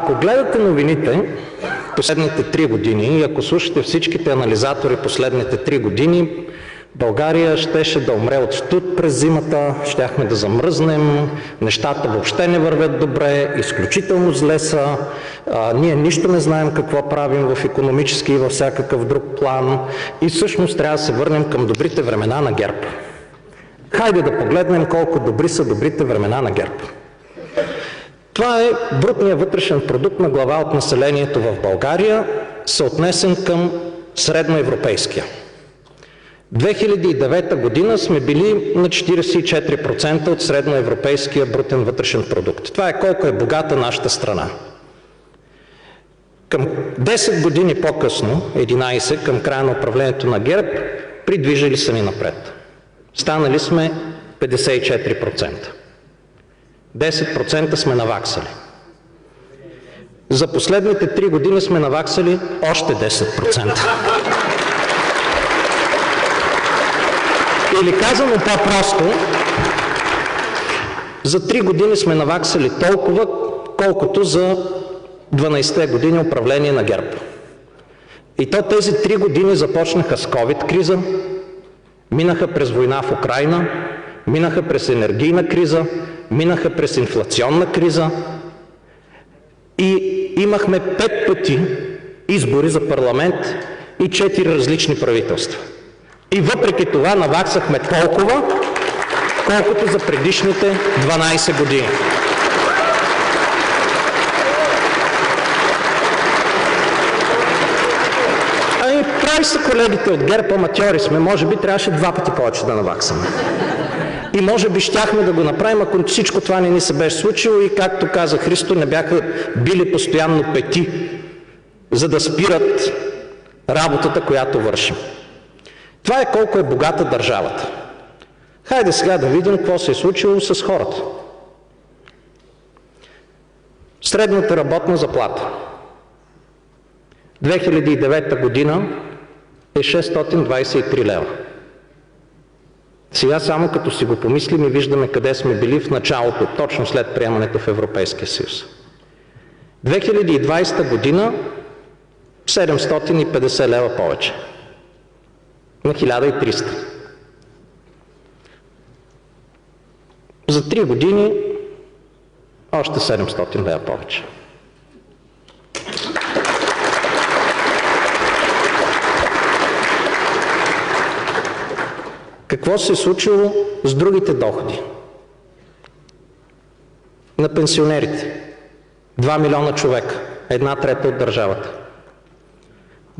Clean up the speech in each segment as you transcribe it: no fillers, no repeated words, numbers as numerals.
Ако гледате новините последните 3 години и ако слушате всичките анализатори последните 3 години, България щеше да умре от студ през зимата, щяхме да замръзнем, нещата въобще не вървят добре, изключително зле са, ние нищо не знаем какво правим в икономически и във всякакъв друг план и всъщност трябва да се върнем към добрите времена на ГЕРБ. Хайде да погледнем колко добри са добрите времена на ГЕРБ. Това е брутният вътрешен продукт на глава от населението в България, съотнесен към средноевропейския. 2009 година сме били на 44% от средноевропейския брутен вътрешен продукт. Това е колко е богата нашата страна. Към 10 години по-късно, 11, към края на управлението на ГЕРБ, придвижили са ни напред. Станали сме 54%. 10% сме наваксали. За последните 3 години сме наваксали още 10%. Или казано по-просто, за 3 години сме наваксали толкова, колкото за 12-те години управление на ГЕРБ. И то тези 3 години започнаха с COVID-криза, минаха през война в Украйна, минаха през енергийна криза, минаха през инфлационна криза и имахме 5 пъти избори за парламент и 4 различни правителства. И въпреки това наваксахме толкова, колкото за предишните 12 години. Прави са колегите от ГЕРБ, аматьори сме, може би трябваше 2 пъти повече да наваксаме. И може би щяхме да го направим, ако всичко това не ни се беше случило и, както каза Христо, не бяха били постоянно пети, за да спират работата, която вършим. Това е колко е богата държавата. Хайде сега да видим какво се е случило с хората. Средната работна заплата 2009 година е 623 лева. Сега само като си го помислим и виждаме къде сме били в началото, точно след приемането в Европейския съюз. 2020 година 750 лева повече. На 1300. За 3 години още 700 лева повече. Какво се е случило с другите доходи? На пенсионерите. 2 милиона човека. 1/3 от държавата.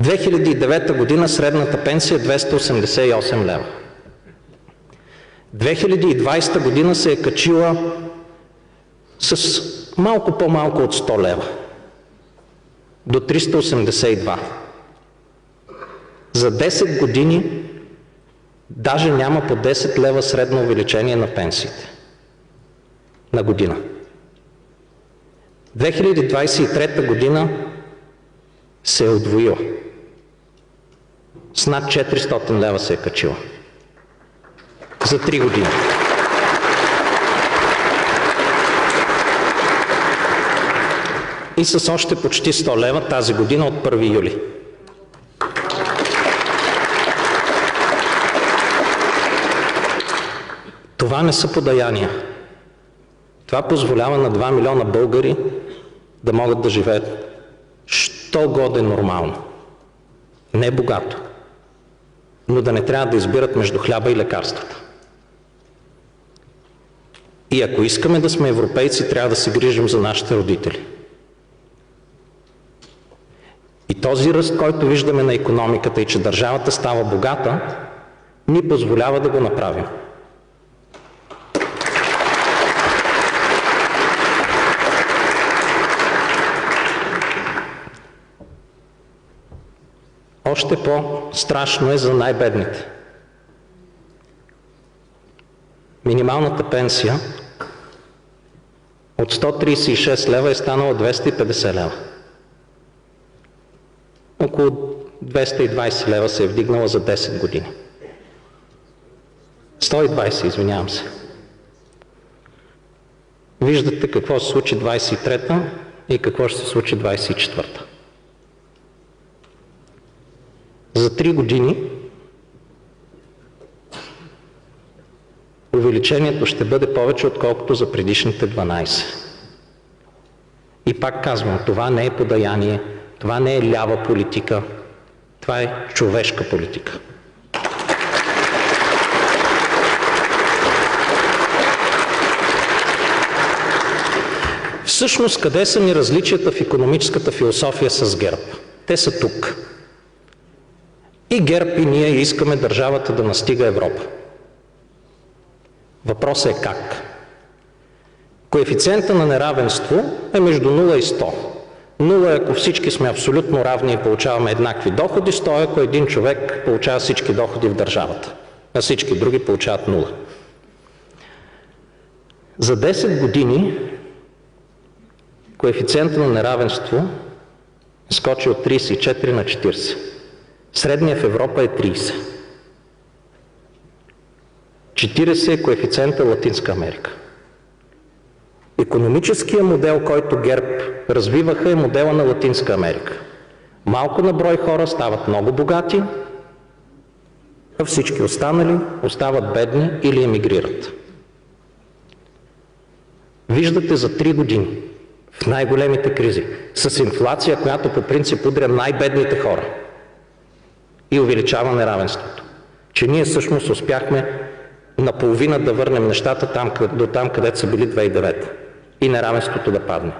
2009 година средната пенсия е 288 лева. 2020 година се е качила с малко по-малко от 100 лева. До 382. За 10 години даже няма по 10 лева средно увеличение на пенсиите на година. 2023 година се е удвоила. С над 400 лева се е качила. За 3 години. И с още почти 100 лева тази година от 1 юли. Това не са подаяния. Това позволява на 2 милиона българи да могат да живеят що годе нормално. Не богато, но да не трябва да избират между хляба и лекарствата. И ако искаме да сме европейци, трябва да се грижим за нашите родители. И този ръст, който виждаме на икономиката и че държавата става богата, ни позволява да го направим. Още по-страшно е за най-бедните. Минималната пенсия от 136 лева е станала 250 лева. Около 220 лева се е вдигнала за 10 години. 120, извинявам се. Виждате какво се случи 23-та, и какво ще се случи 24-та. За 3 години увеличението ще бъде повече, отколкото за предишните 12. И пак казвам, това не е подаяние, това не е лява политика, това е човешка политика. Всъщност, къде са ни различията в икономическата философия с ГЕРБ? Те са тук. И ГЕРБ, и ние искаме държавата да настига Европа. Въпросът е как? Коефициента на неравенство е между 0 и 100. 0 е ако всички сме абсолютно равни и получаваме еднакви доходи, 100 е ако един човек получава всички доходи в държавата, а всички други получават 0. За 10 години коефициентът на неравенство скочи от 34 на 40. Средният в Европа е 30. 40 е коефициента Латинска Америка. Икономическият модел, който ГЕРБ развиваха, е модела на Латинска Америка. Малко на брой хора стават много богати, а всички останали остават бедни или емигрират. Виждате за 3 години в най-големите кризи, с инфлация, която по принцип удря най-бедните хора и увеличава неравенството, че ние всъщност успяхме наполовина да върнем нещата до там, където са били 2009 и неравенството да падне.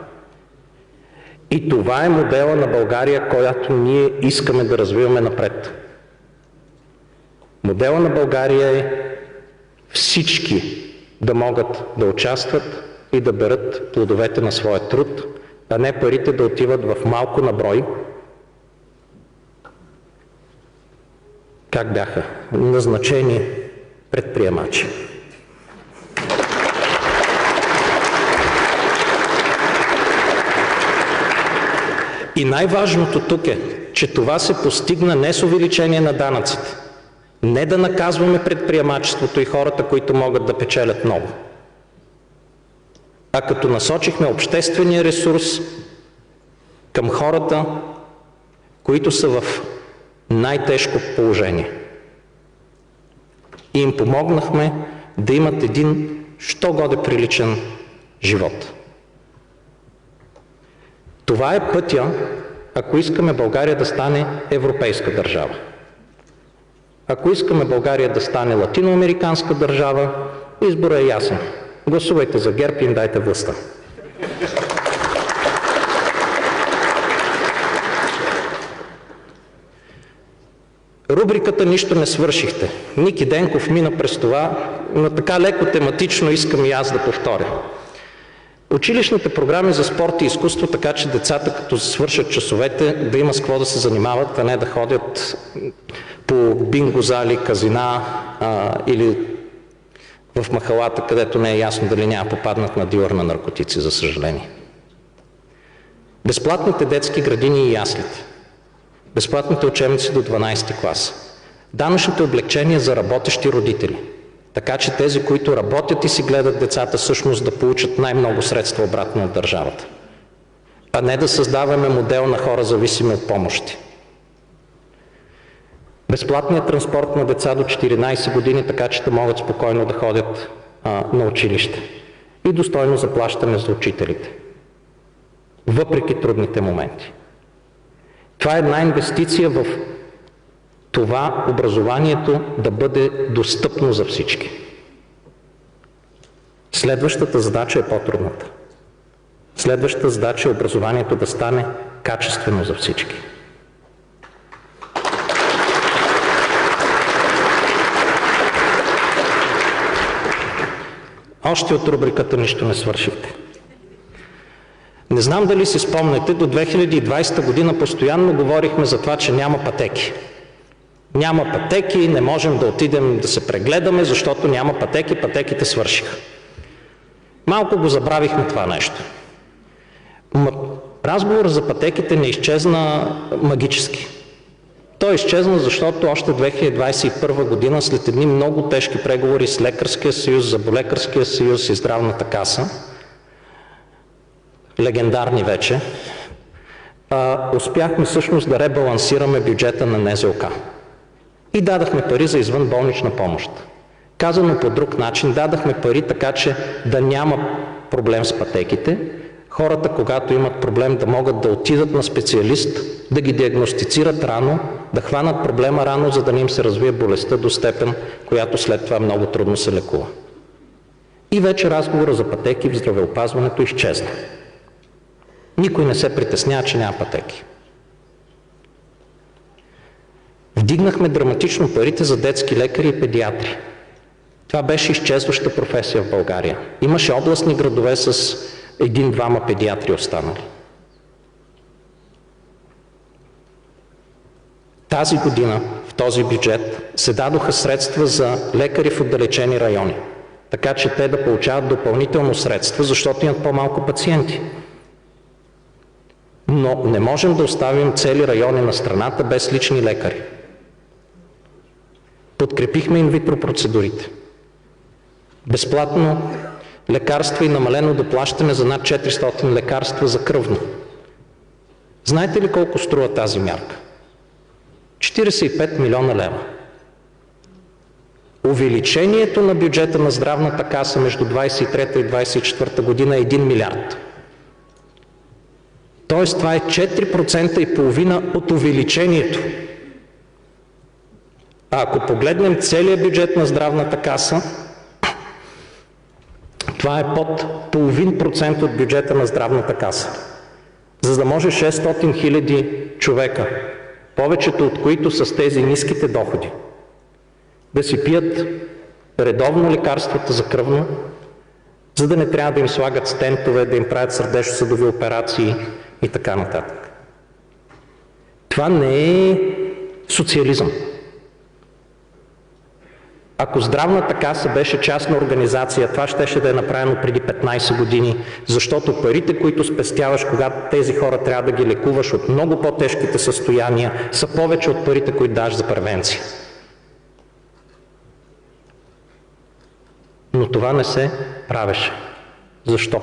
И това е модела на България, който ние искаме да развиваме напред. Модела на България е всички да могат да участват и да берат плодовете на своя труд, а не парите да отиват в малко на брой. Как бяха назначени предприемачи. И най-важното тук е, че това се постигна не с увеличение на данъците, не да наказваме предприемачеството и хората, които могат да печелят много, а като насочихме обществения ресурс към хората, които са в най-тежко положение. И им помогнахме да имат един що-годе приличен живот. Това е пътя, ако искаме България да стане европейска държава. Ако искаме България да стане латиноамериканска държава, изборът е ясен. Гласувайте за ГЕРБ и им дайте властта. Рубриката "Нищо не свършихте". Ники Денков мина през това, но така леко тематично искам и аз да повторя. Училищните програми за спорт и изкуство, така че децата, като свършат часовете, да има с какво да се занимават, а не да ходят по бинго зали, казина или в махалата, където не е ясно дали няма попаднат на дилър на наркотици, за съжаление. Безплатните детски градини и яслите. Безплатните учебници до 12-ти клас. Данъчните облекчения за работещи родители. Така че тези, които работят и си гледат децата, всъщност да получат най-много средства обратно от държавата. А не да създаваме модел на хора, зависими от помощи. Безплатният транспорт на деца до 14 години, така че да могат спокойно да ходят на училище. И достойно заплащане за учителите. Въпреки трудните моменти. Това е една инвестиция в това образованието да бъде достъпно за всички. Следващата задача е по-трудната. Следващата задача е образованието да стане качествено за всички. Още от рубриката "Нищо не свършихте". Не знам дали си спомняте, до 2020 година постоянно говорихме за това, че няма пътеки. Няма пътеки, не можем да отидем да се прегледаме, защото няма пътеки, пътеките свършиха. Малко го забравихме това нещо. Разговорът за пътеките не изчезна магически. Той изчезна, защото още 2021 година, след едни много тежки преговори с Лекарския съюз, Зъболекарския съюз и Здравната каса, легендарни вече, успяхме всъщност да ребалансираме бюджета на НЗОК. И дадахме пари за извънболнична помощ. Казано по друг начин, дадахме пари така, че да няма проблем с пътеките, хората, когато имат проблем, да могат да отидат на специалист, да ги диагностицират рано, да хванат проблема рано, за да не им се развие болестта до степен, която след това много трудно се лекува. И вече разговора за пътеки в здравеопазването изчезна. Никой не се притеснява, че няма пътеки. Вдигнахме драматично парите за детски лекари и педиатри. Това беше изчезваща професия в България. Имаше областни градове с един-двама педиатри останали. Тази година в този бюджет се дадоха средства за лекари в отдалечени райони, така че те да получават допълнително средства, защото имат по-малко пациенти. Но не можем да оставим цели райони на страната без лични лекари. Подкрепихме инвитро процедурите. Безплатно лекарства и намалено доплащане за над 400 лекарства за кръвно. Знаете ли колко струва тази мярка? 45 милиона лева. Увеличението на бюджета на здравната каса между 23 и 24 година е 1 милиард. Тоест това е 4,5% от увеличението. А ако погледнем целият бюджет на здравната каса, това е под 0,5% от бюджета на здравната каса. За да може 600 хиляди човека, повечето от които са с тези ниските доходи, да си пият редовно лекарствата за кръвно, за да не трябва да им слагат стентове, да им правят сърдечно-съдови операции и така нататък. Това не е социализъм. Ако здравната каса беше частна организация, това щеше да е направено преди 15 години, защото парите, които спестяваш, когато тези хора трябва да ги лекуваш от много по-тежките състояния, са повече от парите, които даваш за превенция. Но това не се правеше. Защо?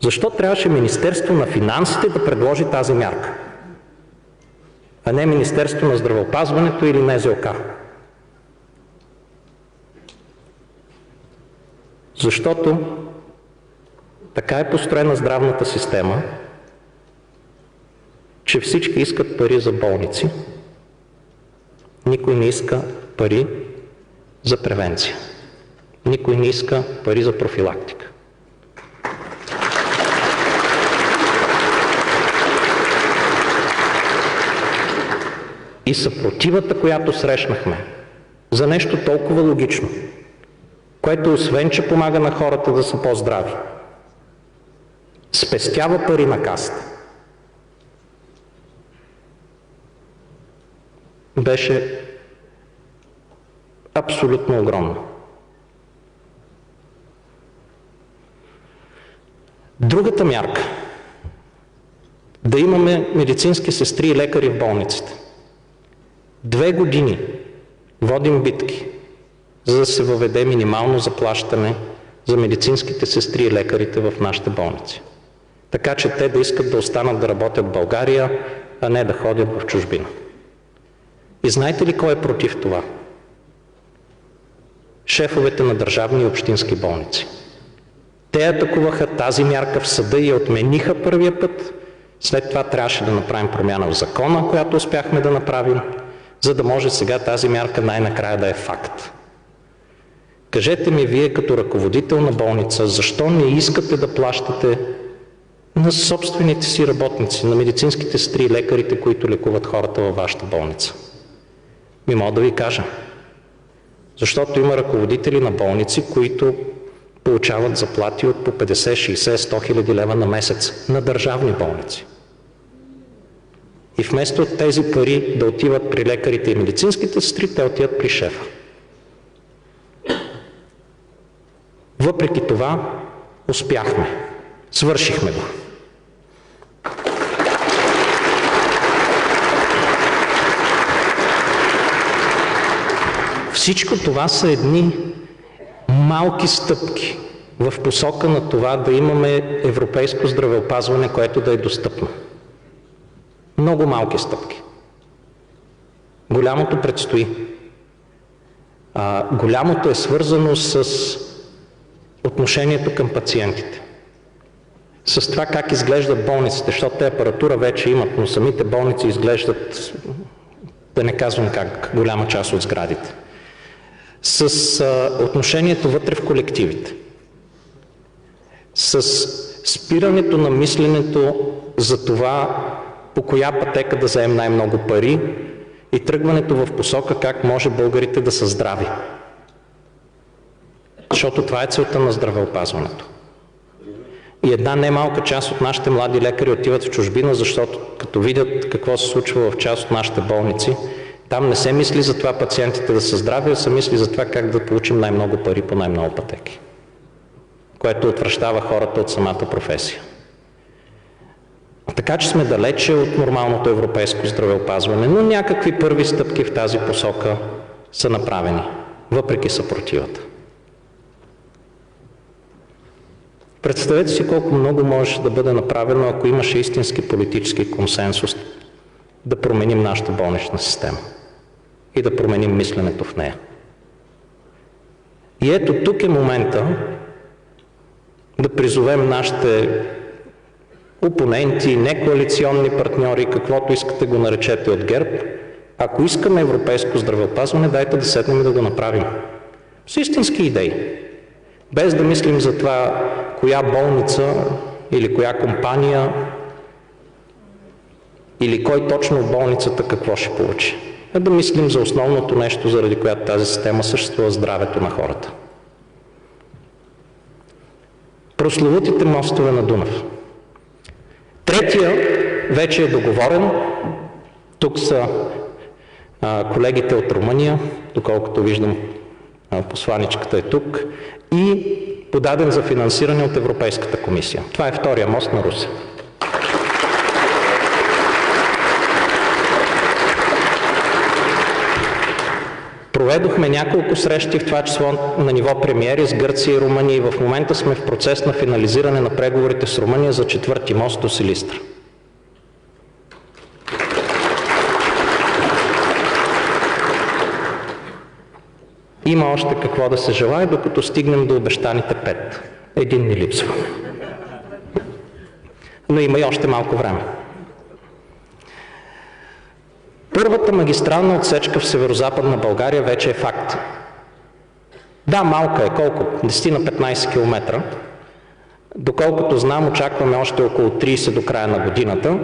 Защо трябваше Министерство на финансите да предложи тази мярка, а не Министерство на здравеопазването или НЗОК? Защото така е построена здравната система, че всички искат пари за болници, никой не иска пари за превенция, никой не иска пари за профилактика. И съпротивата, която срещнахме за нещо толкова логично, което освен, че помага на хората да са по-здрави, спестява пари на касата, беше абсолютно огромно. Другата мярка – да имаме медицински сестри и лекари в болниците. 2 години водим битки, за да се въведе минимално заплащане за медицинските сестри и лекарите в нашите болници. Така че те да искат да останат да работят в България, а не да ходят в чужбина. И знаете ли кой е против това? Шефовете на държавни и общински болници. Те атакуваха тази мярка в съда и я отмениха първия път. След това трябваше да направим промяна в закона, която успяхме да направим, за да може сега тази мярка най-накрая да е факт. Кажете ми вие като ръководител на болница, защо не искате да плащате на собствените си работници, на медицинските сестри и лекарите, които лекуват хората във вашата болница? Мога да ви кажа. Защото има ръководители на болници, които получават заплати от по 50, 60, 100 хиляди лева на месец на държавни болници. И вместо тези пари да отиват при лекарите и медицинските сестри, те отиват при шефа. Въпреки това успяхме. Свършихме го. Всичко това са едни малки стъпки, в посока на това да имаме европейско здравеопазване, което да е достъпно. Много малки стъпки. Голямото предстои. Голямото е свързано с отношението към пациентите. С това как изглеждат болниците, защото те апаратура вече имат, но самите болници изглеждат, да не казвам как, голяма част от сградите. С отношението вътре в колективите. С спирането на мисленето за това по коя пътека да вземем най-много пари и тръгването в посока как може българите да са здрави. Защото това е целта на здравеопазването. И една немалка част от нашите млади лекари отиват в чужбина, защото като видят какво се случва в част от нашите болници, там не се мисли за това пациентите да са здрави, а се мисли за това как да получим най-много пари по най-много пътеки, което отвращава хората от самата професия. Така че сме далече от нормалното европейско здравеопазване, но някакви първи стъпки в тази посока са направени, въпреки съпротивата. Представете си колко много може да бъде направено, ако имаше истински политически консенсус да променим нашата болнична система и да променим мисленето в нея. И ето тук е момента да призовем нашите опоненти, некоалиционни партньори, каквото искате го наречете от ГЕРБ. Ако искаме европейско здравеопазване, дайте да седнем и да го направим. С истински идеи. Без да мислим за това, коя болница или коя компания или кой точно от болницата какво ще получи. А да мислим за основното нещо, заради което тази система съществува, здравето на хората. Прословутите мостове на Дунав. Третия вече е договорен. Тук са колегите от Румъния, доколкото виждам, посланичката е тук, и подаден за финансиране от Европейската комисия. Това е втория мост на Русе. Проведохме няколко срещи, в това число на ниво премиери с Гърция и Румъния, и в момента сме в процес на финализиране на преговорите с Румъния за четвърти мост до Силистра. Има още какво да се желае, докато стигнем до обещаните 5. Един ни липсва. Но има и още малко време. Първата магистрална отсечка в северозападна България вече е факт. Да, малка е. Колко? 10 на 15 км. Доколкото знам, очакваме още около 30 до края на годината,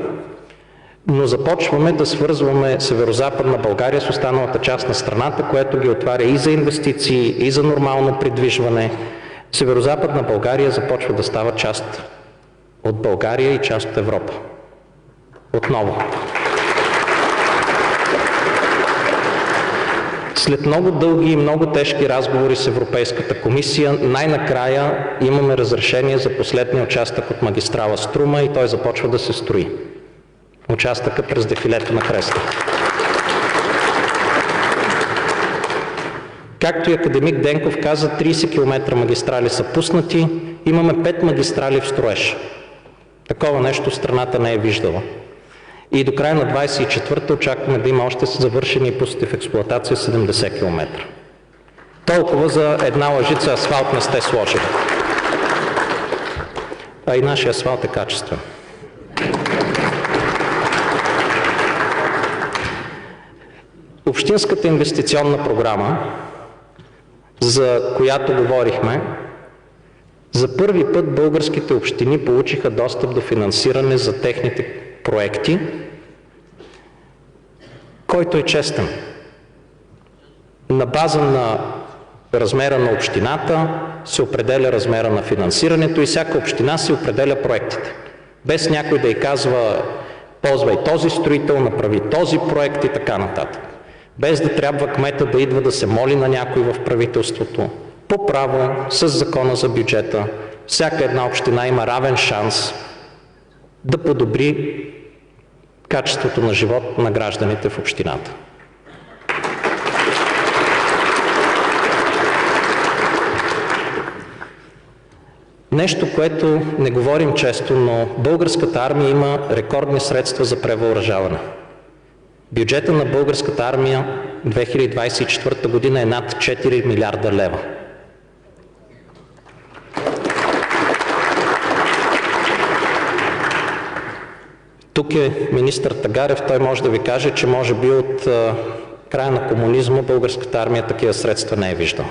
но започваме да свързваме северозападна България с останалата част на страната, което ги отваря и за инвестиции, и за нормално придвижване. Северозападна България започва да става част от България и част от Европа. Отново. След много дълги и много тежки разговори с Европейската комисия, най-накрая имаме разрешение за последния участък от магистрала Струма и той започва да се строи. Участъка през дефилето на Кресна. Както и академик Денков каза, 30 км магистрали са пуснати, имаме 5 магистрали в строеж. Такова нещо страната не е виждала. И до края на 24-та очакваме да има още завършени и пуснати в експлоатация 70 км. Толкова за една лъжица асфалт не сте сложили. А и нашия асфалт е качествен. Общинската инвестиционна програма, за която говорихме, за първи път българските общини получиха достъп до финансиране за техните проекти, който е честен. На база на размера на общината се определя размера на финансирането и всяка община се определя проектите. Без някой да й казва, ползвай този строител, направи този проект и така нататък. Без да трябва кмета да идва да се моли на някой в правителството. По право, с закона за бюджета, всяка една община има равен шанс да подобри качеството на живот на гражданите в общината. Нещо, което не говорим често, но българската армия има рекордни средства за превъоръжаване. Бюджета на българската армия 2024 година е над 4 милиарда лева. Тук е министър Тагарев, той може да ви каже, че може би от края на комунизма българската армия такива средства не е виждала.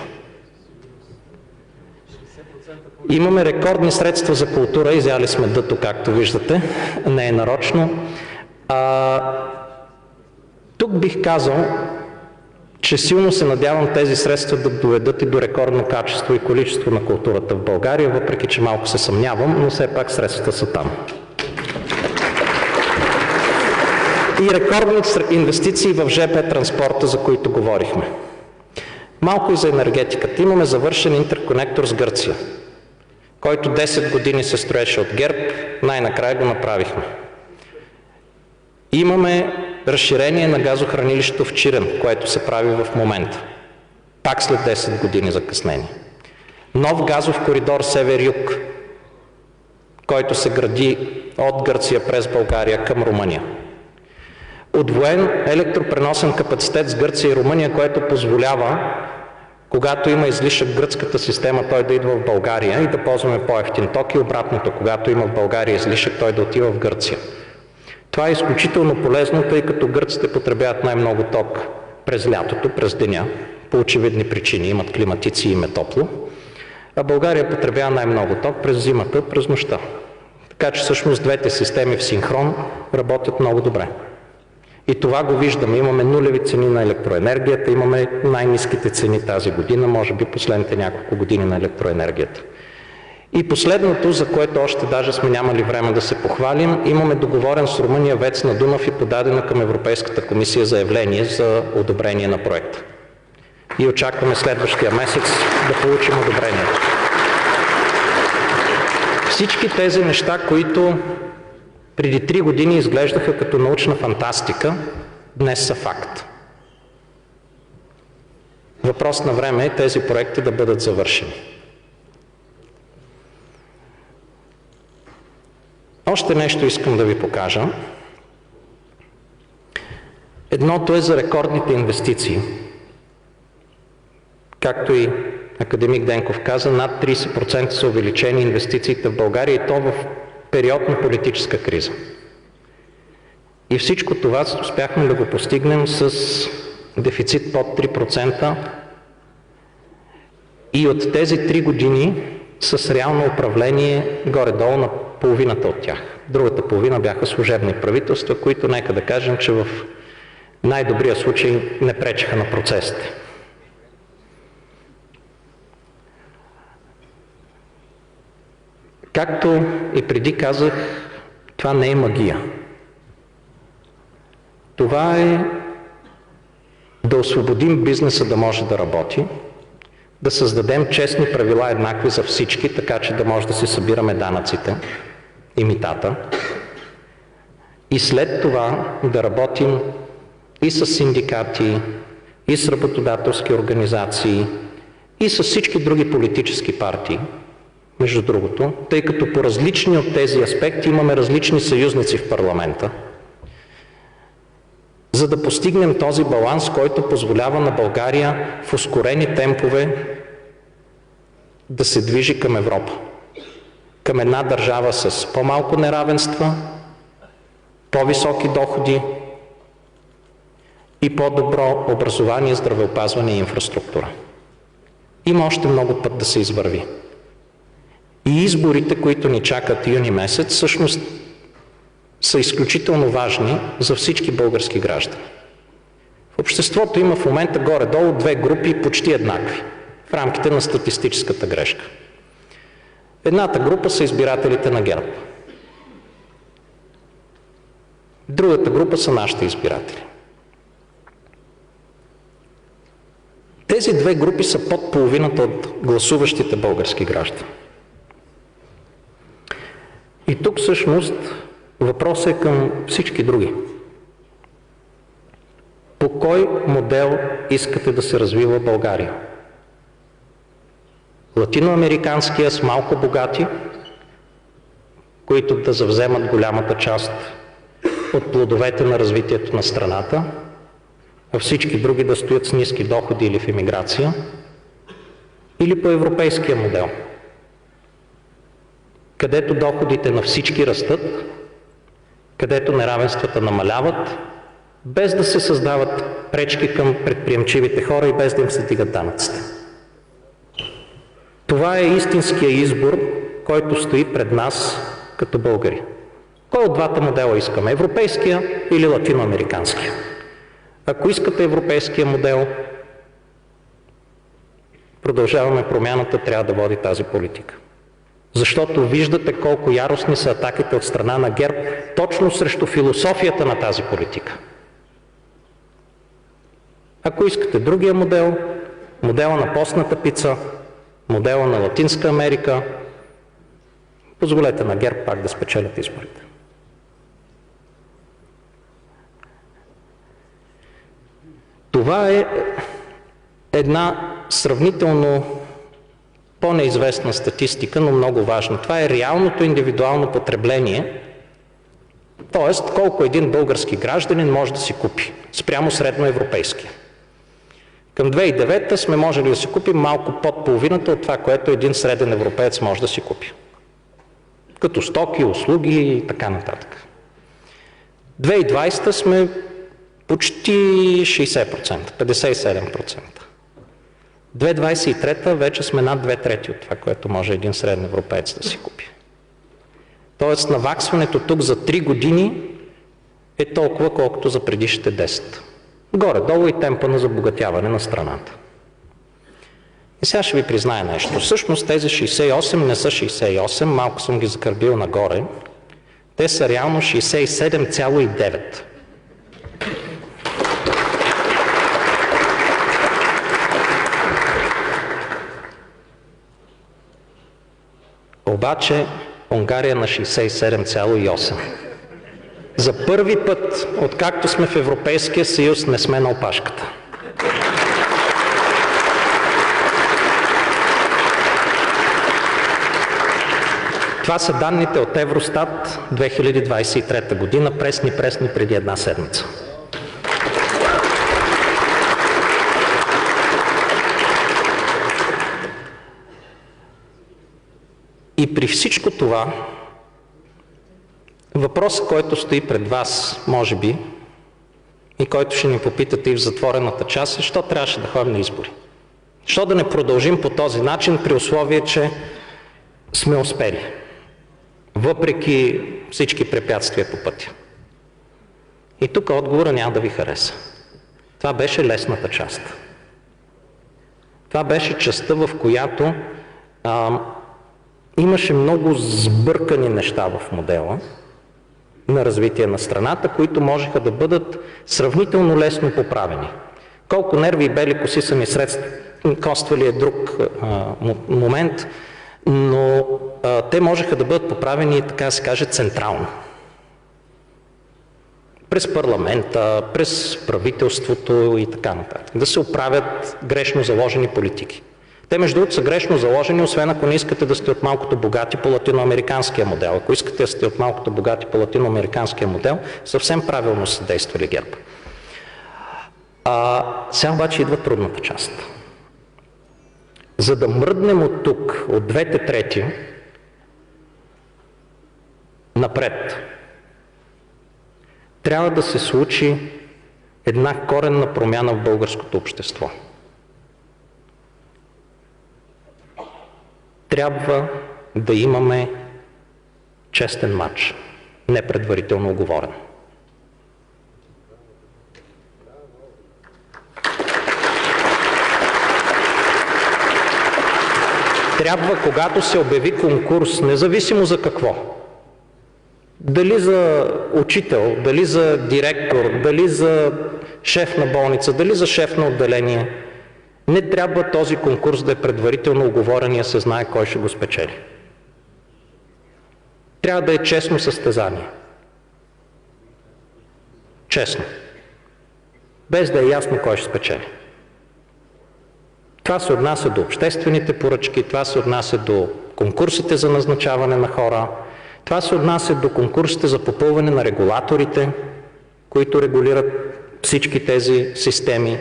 Имаме рекордни средства за култура, изяли сме дъто, както виждате, не е нарочно. Тук бих казал, че силно се надявам тези средства да доведат и до рекордно качество и количество на културата в България, въпреки че малко се съмнявам, но все пак средствата са там. И рекордни инвестиции в ЖП транспорта, за които говорихме. Малко и за енергетиката. Имаме завършен интерконектор с Гърция, който 10 години се строеше от ГЕРБ, най-накрая го направихме. Имаме разширение на газохранилището в Чирен, което се прави в момента. Пак след 10 години закъснение. Нов газов коридор север-юг, който се гради от Гърция през България към Румъния. Удвоен електропреносен капацитет с Гърция и Румъния, което позволява, когато има излишък в гръцката система, той да идва в България и да ползваме по-евтин ток и обратното, когато има в България излишък, той да отива в Гърция. Това е изключително полезно, тъй като гърците потребяват най-много ток през лятото, през деня, по очевидни причини, имат климатици и им е топло, а България потребява най-много ток през зимата, през нощта. Така че всъщност двете системи в синхрон работят много добре. И това го виждаме. Имаме нулеви цени на електроенергията, имаме най-ниските цени тази година, може би последните няколко години на електроенергията. И последното, за което още даже сме нямали време да се похвалим, имаме договорен с Румъния ВЕЦ на Дунав и подадено към Европейската комисия заявление за одобрение на проекта. И очакваме следващия месец да получим одобрението. Всички тези неща, които преди 3 години изглеждаха като научна фантастика, днес са факт. Въпрос на време е тези проекти да бъдат завършени. Още нещо искам да ви покажа. Едното е за рекордните инвестиции. Както и академик Денков каза, над 30% са увеличени инвестициите в България и то в период на политическа криза. И всичко това успяхме да го постигнем с дефицит под 3% и от тези 3 години с реално управление горе-долу на половината от тях. Другата половина бяха служебни правителства, които нека да кажем, че в най-добрия случай не пречеха на процесите. Както и преди казах, това не е магия. Това е да освободим бизнеса да може да работи, да създадем честни правила еднакви за всички, така че да може да си събираме данъците и митата. И след това да работим и с синдикати, и с работодателски организации, и с всички други политически партии, между другото, тъй като по различни от тези аспекти имаме различни съюзници в парламента, за да постигнем този баланс, който позволява на България в ускорени темпове да се движи към Европа. Към една държава с по-малко неравенства, по-високи доходи и по-добро образование, здравеопазване и инфраструктура. Има още много път да се извърви. И изборите, които ни чакат юни месец, всъщност са изключително важни за всички български граждани. В обществото има в момента горе-долу 2 групи почти еднакви, в рамките на статистическата грешка. Едната група са избирателите на ГЕРБ. Другата група са нашите избиратели. Тези 2 групи са под половината от гласуващите български граждани. И тук всъщност въпросът е към всички други. По кой модел искате да се развива България? латиноамериканския с малко богати, които да завземат голямата част от плодовете на развитието на страната, а всички други да стоят с ниски доходи или в емиграция, или по европейския модел, където доходите на всички растат, където неравенствата намаляват, без да се създават пречки към предприемчивите хора и без да им се дигат данъците. Това е истинския избор, който стои пред нас като българи. Кой от двата модела искаме? Европейския или латиноамериканския? Ако искате европейския модел, Продължаваме промяната трябва да води тази политика. Защото виждате колко яростни са атаките от страна на ГЕРБ точно срещу философията на тази политика. Ако искате другия модел, модела на постната пица, модела на Латинска Америка, позволете на ГЕРБ пак да спечелят изборите. Това е една сравнително по-неизвестна статистика, но много важна. Това е реалното индивидуално потребление, т.е. колко един български гражданин може да си купи спрямо средноевропейски. Към 2009 сме можели да си купим малко под половината от това, което един среден европеец може да си купи. Като стоки, услуги и така нататък. 2020 сме почти 60%, 57%. 2023 вече сме над 2/3 от това, което може един среден европеец да си купи. Тоест наваксването тук за 3 години е толкова, колкото за предишните 10. Горе-долу и темпа на забогатяване на страната. И сега ще ви призная нещо. Всъщност тези 68 не са 68, малко съм ги закърбил нагоре. Те са реално 67,9. Обаче Унгария на 67,8. За първи път, откакто сме в Европейския съюз, не сме на опашката. Това са данните от Евростат 2023 година, пресни преди една седмица. И при всичко това, въпросът, който стои пред вас, може би, и който ще ни попитате и в затворената част, е, защо трябваше да ходим на избори? Защо да не продължим по този начин, при условие, че сме успели, въпреки всички препятствия по пътя? И тук отговора няма да ви хареса. Това беше лесната част. Това беше частта, в която имаше много сбъркани неща в модела на развитие на страната, които можеха да бъдат сравнително лесно поправени. Колко нерви и бели коси са ми коствали е друг момент, но те можеха да бъдат поправени, така да се каже, централно. През парламента, през правителството и така нататък. Да се оправят грешно заложени политики. Те, между другото, са грешно заложени, освен ако не искате да сте от малкото богати по латиноамериканския модел. Ако искате да сте от малкото богати по латиноамериканския модел, съвсем правилно са действали ГЕРБ. Сега обаче идва трудната част. За да мръднем от тук, от 2/3 напред, трябва да се случи една коренна промяна в българското общество. Трябва да имаме честен мач, не предварително уговорен. Трябва, когато се обяви конкурс, независимо за какво, дали за учител, дали за директор, дали за шеф на болница, дали за шеф на отделение, не трябва този конкурс да е предварително уговорен и да се знае кой ще го спечели. Трябва да е честно състезание. Честно. Без да е ясно кой ще спечели. Това се отнася до обществените поръчки, това се отнася до конкурсите за назначаване на хора, това се отнася до конкурсите за попълване на регулаторите, които регулират всички тези системи.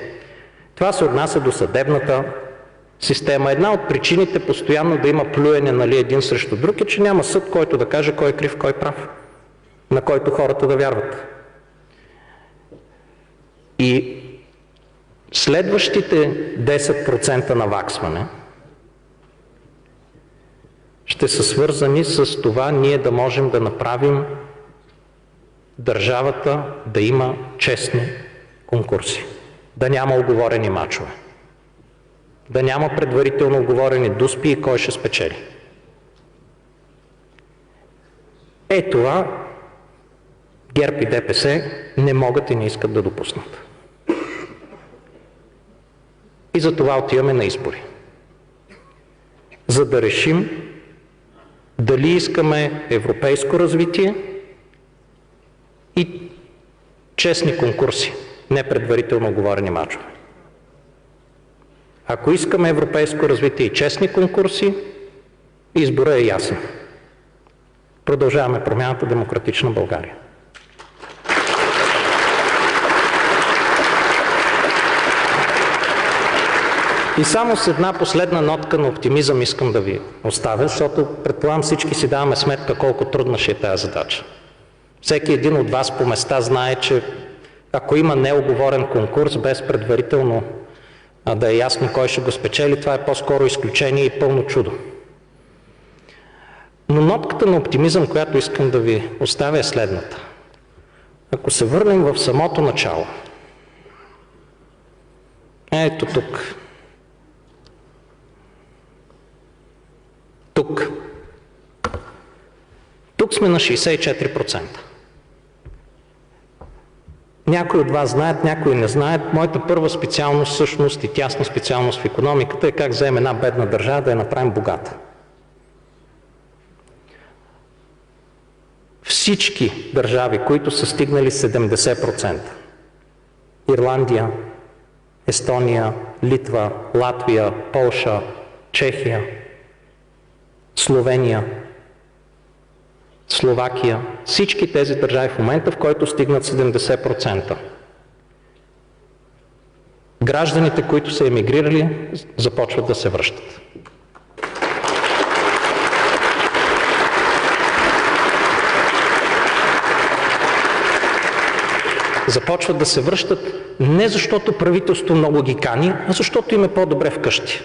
Това се отнася до съдебната система. Една от причините постоянно да има плюене един срещу друг е, че няма съд, който да каже кой е крив, кой е прав, на който хората да вярват. И следващите 10% наваксване ще са свързани с това ние да можем да направим държавата да има честни конкурси, да няма уговорени мачове, да няма предварително уговорени дуспи и кой ще спечели. Това ГЕРБ и ДПС не могат и не искат да допуснат. И за това отиваме на избори. За да решим дали искаме европейско развитие и честни конкурси, не предварително уговорени мачове. Ако искаме европейско развитие и честни конкурси, изборът е ясен. Продължаваме Промяната, Демократична България. И само с една последна нотка на оптимизъм искам да ви оставя, защото предполагам всички си даваме сметка колко трудна ще е тази задача. Всеки един от вас по места знае, че ако има неуговорен конкурс без предварително да е ясно кой ще го спечели, това е по-скоро изключение и пълно чудо. Но нотката на оптимизъм, която искам да ви оставя е следната. Ако се върнем в самото начало, ето тук. Тук сме на 64%. Някои от вас знаят, някои не знаят. Моята първа специалност всъщност и тясна специалност в икономиката е как вземем една бедна държава да я направим богата. Всички държави, които са стигнали 70%, Ирландия, Естония, Литва, Латвия, Полша, Чехия, Словения, Словакия, всички тези държави в момента, в който стигнат 70%. Гражданите, които са емигрирали, започват да се връщат. Започват да се връщат не защото правителство много ги кани, а защото им е по-добре вкъщи.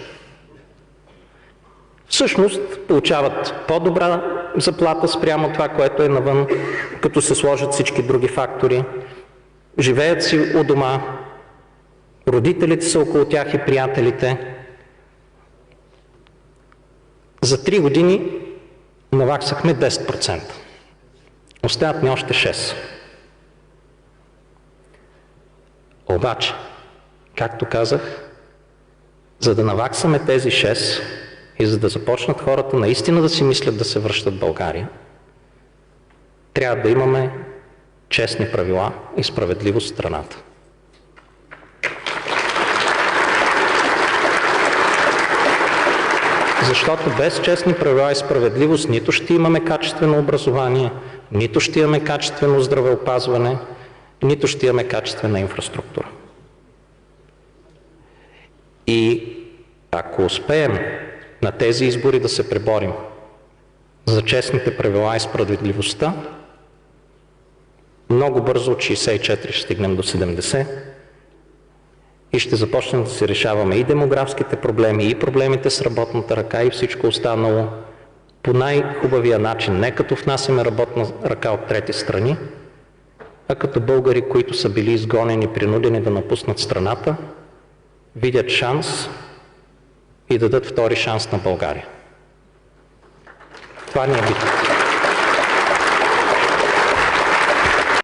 Всъщност получават по-добра заплата спрямо това, което е навън, като се сложат всички други фактори. Живеят си у дома, родителите са около тях и приятелите. За 3 години наваксахме 10%. Остават ни още 6%. Обаче, както казах, за да наваксаме тези 6 и за да започнат хората наистина да си мислят да се връщат в България, трябва да имаме честни правила и справедливост в страната. Защото без честни правила и справедливост нито ще имаме качествено образование, нито ще имаме качествено здравеопазване, нито ще имаме качествена инфраструктура. И ако успеем на тези избори да се преборим за честните правила и справедливостта, много бързо от 64 ще стигнем до 70 и ще започнем да си решаваме и демографските проблеми, и проблемите с работната ръка, и всичко останало по най-хубавия начин, не като внасяме работна ръка от трети страни, а като българи, които са били изгонени, принудени да напуснат страната, видят шанс и дадат втори шанс на България. Това ни е битката.